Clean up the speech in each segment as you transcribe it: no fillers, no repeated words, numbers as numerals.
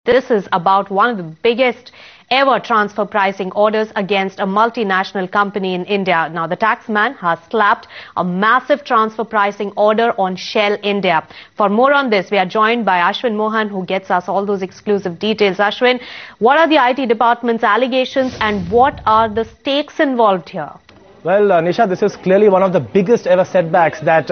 This is about one of the biggest ever transfer pricing orders against a multinational company in India. Now, the taxman has slapped a massive transfer pricing order on Shell India. For more on this, we are joined by Ashwin Mohan, who gets us all those exclusive details. Ashwin, what are the IT department's allegations and what are the stakes involved here? Well, Nisha, this is clearly one of the biggest ever setbacks that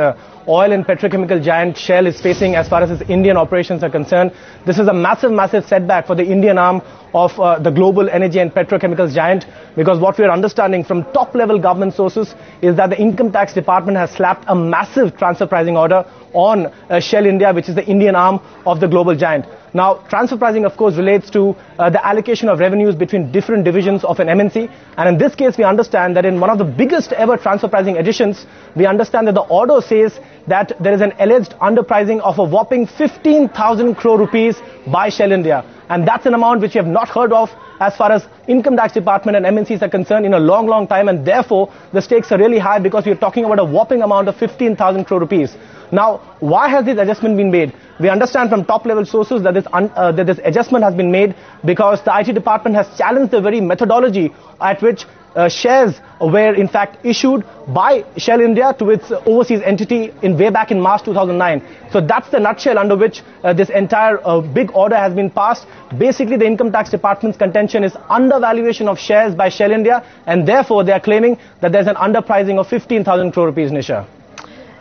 oil and petrochemical giant Shell is facing as far as its Indian operations are concerned. This is a massive setback for the Indian arm of the global energy and petrochemicals giant, because what we are understanding from top-level government sources is that the Income Tax Department has slapped a massive transfer pricing order on Shell India, which is the Indian arm of the global giant. Now, transfer pricing, of course, relates to the allocation of revenues between different divisions of an MNC. And in this case, we understand that in one of the biggest ever transfer pricing additions, we understand that the order says that there is an alleged underpricing of a whopping 15,000 crore rupees by Shell India. And that's an amount which we have not heard of as far as Income Tax Department and MNCs are concerned in a long time. And therefore, the stakes are really high because we are talking about a whopping amount of 15,000 crore rupees. Now, why has this adjustment been made? We understand from top-level sources that this adjustment has been made because the IT department has challenged the very methodology at which shares were in fact issued by Shell India to its overseas entity way back in March 2009. So that's the nutshell under which this entire big order has been passed. Basically, the Income Tax Department's contention is undervaluation of shares by Shell India, and therefore they are claiming that there's an underpricing of 15,000 crore rupees, Nisha.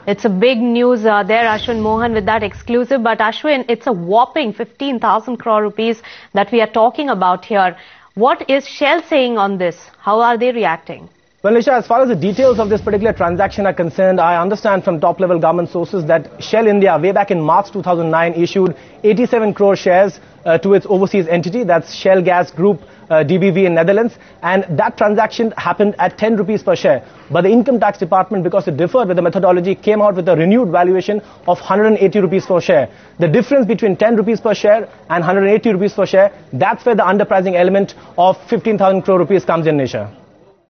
It's a big news there, Ashwin Mohan, with that exclusive. But Ashwin, it's a whopping 15,000 crore rupees that we are talking about here. What is Shell saying on this? How are they reacting? Well, Nisha, as far as the details of this particular transaction are concerned, I understand from top-level government sources that Shell India, way back in March 2009, issued 87 crore shares to its overseas entity, that's Shell Gas Group, DBV in Netherlands, and that transaction happened at 10 rupees per share. But the Income Tax Department, because it differed with the methodology, came out with a renewed valuation of 180 rupees per share. The difference between 10 rupees per share and 180 rupees per share, that's where the underpricing element of 15,000 crore rupees comes in, Nisha.